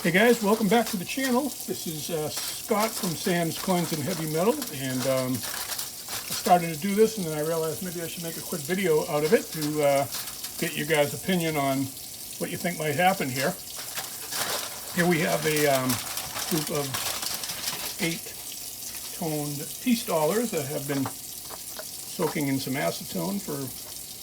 Hey guys, welcome back to the channel. This is Scott from Sam's Coins and Heavy Metal, and I started to do this and then I realized maybe I should make a quick video out of it to get you guys' opinion on what you think might happen here. Here we have a group of 8 toned peace dollars that have been soaking in some acetone for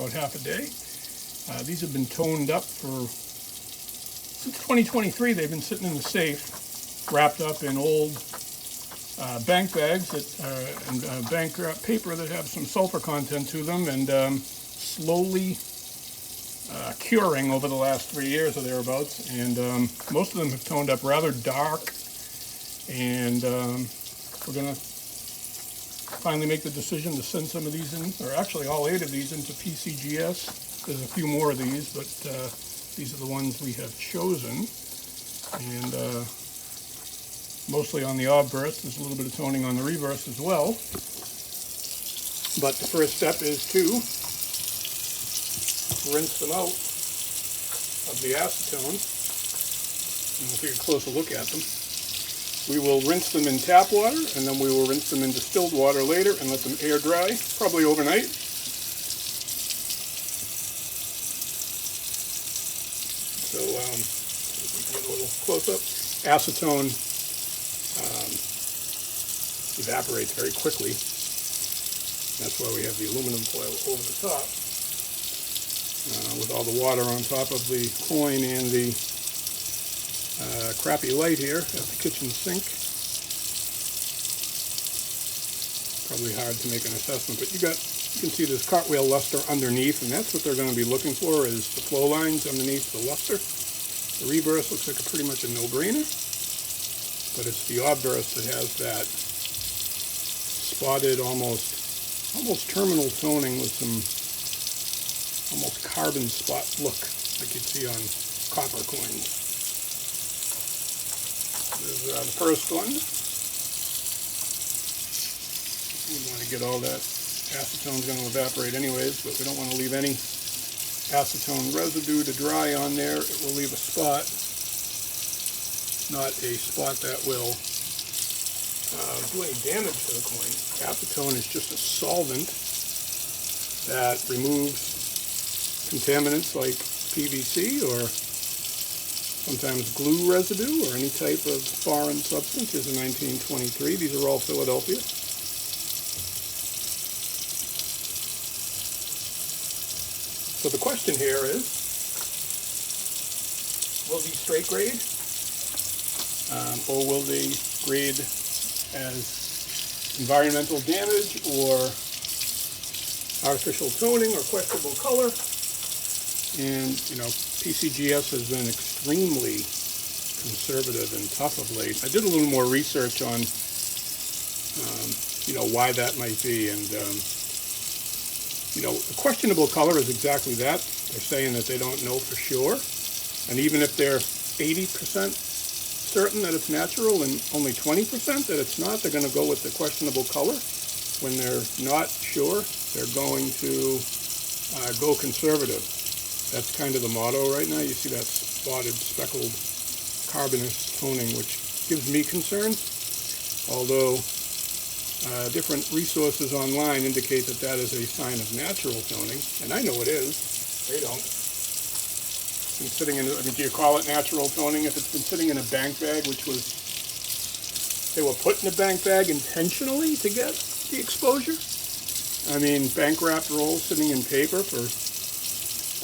about half a day. These have been toned up for since 2023. They've been sitting in the safe, wrapped up in old bank bags and bank paper that have some sulfur content to them, and slowly curing over the last 3 years or thereabouts. And most of them have toned up rather dark, and we're going to finally make the decision to send some of these in, or actually all 8 of these, into PCGS. There's a few more of these, but these are the ones we have chosen, and mostly on the obverse. There's a little bit of toning on the reverse as well. But the first step is to rinse them out of the acetone. And we'll take a closer look at them. We will rinse them in tap water, and then we will rinse them in distilled water later and let them air dry, probably overnight. So, if we can get a little close-up, acetone evaporates very quickly. That's why we have the aluminum foil over the top, with all the water on top of the coin and the crappy light here at the kitchen sink. Probably hard to make an assessment, but you can see this cartwheel luster underneath, and that's what they're going to be looking for, is the flow lines underneath the luster. The reverse looks like pretty much a no-brainer, but it's the obverse that has that spotted, almost terminal toning with some almost carbon spot look, like you'd see on copper coins. This is the first one. We want to get all that. Acetone's going to evaporate anyways, but we don't want to leave any acetone residue to dry on there. It will leave a spot, not a spot that will do any damage to the coin. Acetone is just a solvent that removes contaminants like PVC or sometimes glue residue or any type of foreign substance. Here's a 1923. These are all Philadelphia. So the question here is, will these straight grade, or will they grade as environmental damage or artificial toning or questionable color? And, you know, PCGS has been extremely conservative and tough of late. I did a little more research on, you know, why that might be, and you know, the questionable color is exactly that. They're saying that they don't know for sure. And even if they're 80% certain that it's natural and only 20% that it's not, they're going to go with the questionable color. When they're not sure, they're going to go conservative. That's kind of the motto right now. You see that spotted, speckled carbonous toning, which gives me concern. Although different resources online indicate that that is a sign of natural toning, and I know it is. They don't. It's been sitting in, I mean, do you call it natural toning if it's been sitting in a bank bag, which was, they were put in a bank bag intentionally to get the exposure? I mean, bank wrapped rolls sitting in paper for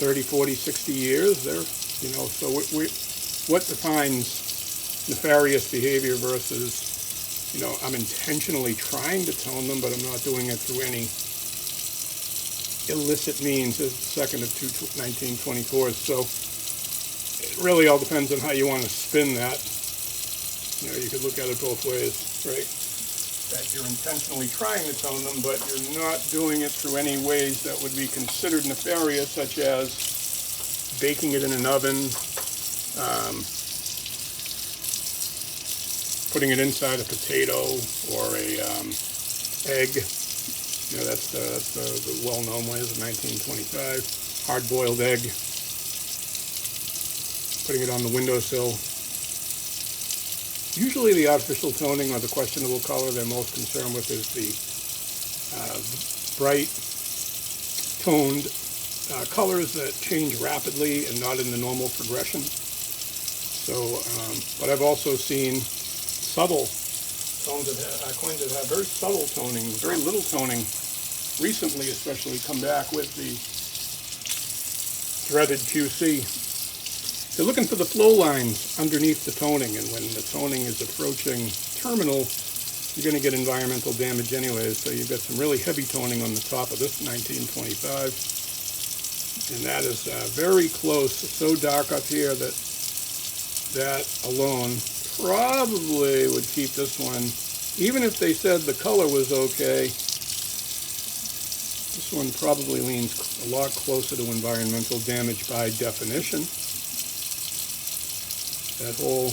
30, 40, 60 years, they're, you know, so what defines nefarious behavior versus, you know, I'm intentionally trying to tone them, but I'm not doing it through any illicit means? This is the second of 2 1924s. So it really all depends on how you want to spin that. You know, you could look at it both ways, right? That you're intentionally trying to tone them, but you're not doing it through any ways that would be considered nefarious, such as baking it in an oven, putting it inside a potato or a egg. You know, that's the well-known way. Is a 1925 hard-boiled egg. Putting it on the windowsill, Usually the artificial toning or the questionable color they're most concerned with is the bright toned colors that change rapidly and not in the normal progression. So, but I've also seen subtle tones coins that have very subtle toning, very little toning recently, especially come back with the threaded QC. They're looking for the flow lines underneath the toning, and when the toning is approaching terminal, you're going to get environmental damage anyways. So you've got some really heavy toning on the top of this 1925, and that is very close. It's so dark up here that that alone probably would keep this one, even if they said the color was okay, this one probably leans a lot closer to environmental damage by definition. That whole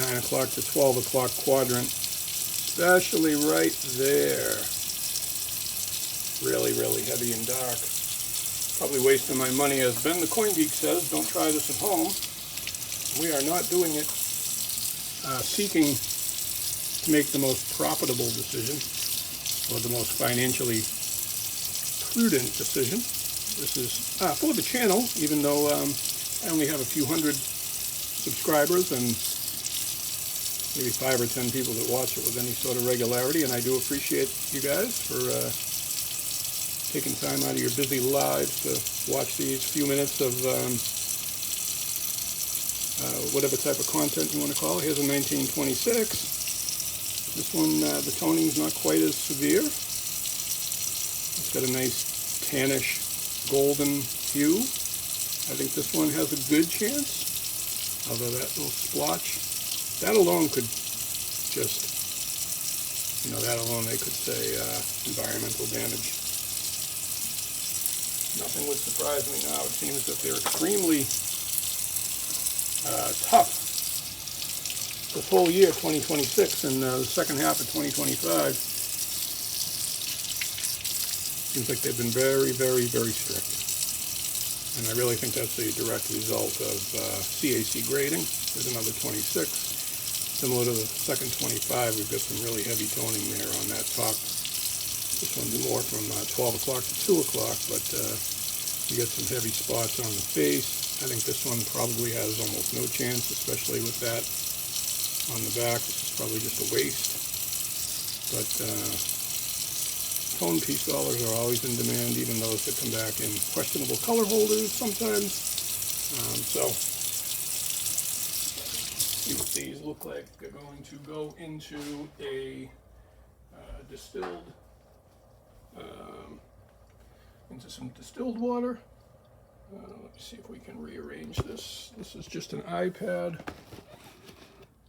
9 o'clock to 12 o'clock quadrant, especially right there, really, really heavy and dark. Probably wasting my money, as Ben the Coin Geek says. Don't try this at home. We are not doing it seeking to make the most profitable decision or the most financially prudent decision. This is for the channel, even though I only have a few hundred subscribers and maybe 5 or 10 people that watch it with any sort of regularity, and I do appreciate you guys for taking time out of your busy lives to watch these few minutes of whatever type of content you want to call it. Here's a 1926. This one, the toning's not quite as severe. It's got a nice tannish golden hue. I think this one has a good chance, although that little splotch, that alone could just, that alone they could say environmental damage. Nothing would surprise me now. It seems that they're extremely tough this whole year, 2026, and the second half of 2025. Seems like they've been very, very, very strict. And I really think that's a direct result of CAC grading. There's another 26. Similar to the second 25, we've got some really heavy toning there on that top. This one's more from 12 o'clock to 2 o'clock, but you get some heavy spots on the face. I think this one probably has almost no chance, especially with that on the back. This is probably just a waste. But tone piece dollars are always in demand, even those that come back in questionable color holders sometimes. So see what these look like. They're going to go into a distilled, into some distilled water. Let me see if we can rearrange this. This is just an iPad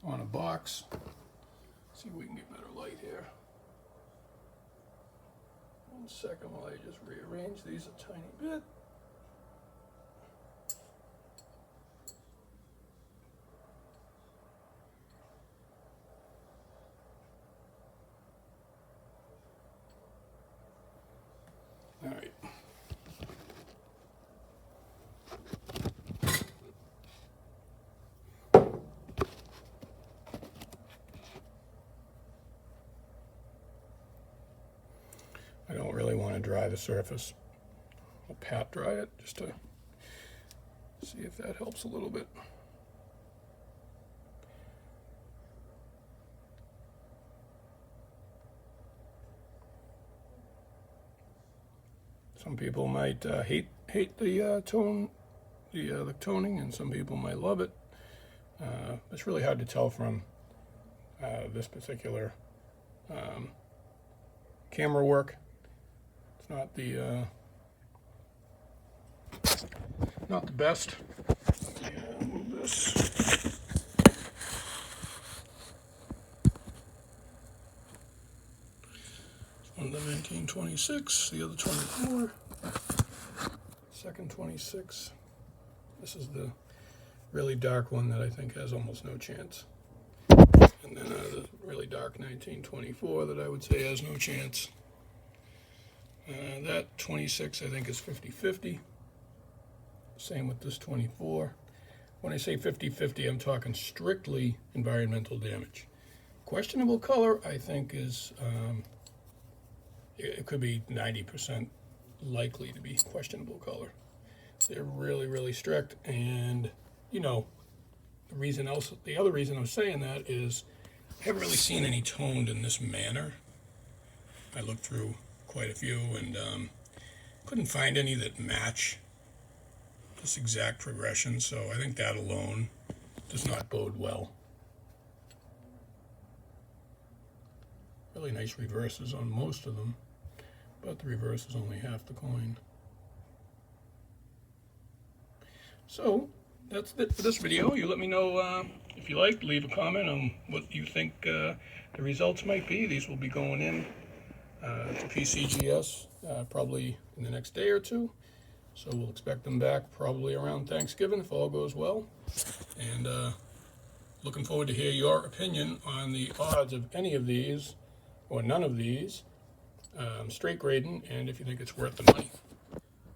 on a box. Let's see if we can get better light here. 1 second while I just rearrange these a tiny bit. All right. I don't really want to dry the surface. I'll pat dry it just to see if that helps a little bit. Some people might hate the toning, and some people might love it. It's really hard to tell from this particular camera work. It's not the best. Move this. One of the 1926, the other 24. Second 26. This is the really dark one that I think has almost no chance. And then the really dark 1924 that I would say has no chance. That 26 I think is 50-50. Same with this 24. When I say 50-50, I'm talking strictly environmental damage. Questionable color, I think, is, it could be 90% likely to be questionable color. They're really, really strict, and, you know, the other reason I'm saying that is I haven't really seen any toned in this manner. I looked through quite a few and couldn't find any that match this exact progression, so I think that alone does not bode well. Really nice reverses on most of them, but the reverse is only half the coin. So that's it for this video. You let me know if you like, leave a comment on what you think the results might be. These will be going in to PCGS probably in the next day or two. So we'll expect them back probably around Thanksgiving if all goes well. And looking forward to hear your opinion on the odds of any of these or none of these straight grading, and if you think it's worth the money.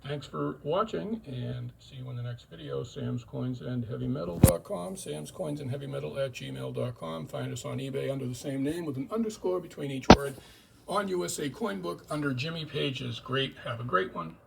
Thanks for watching, and see you in the next video. samscoinsandheavymetal.com, samscoinsandheavymetal@gmail.com. Find us on eBay under the same name with an underscore between each word. On USA Coin Book under Jimmy Page's. Great. Have a great one.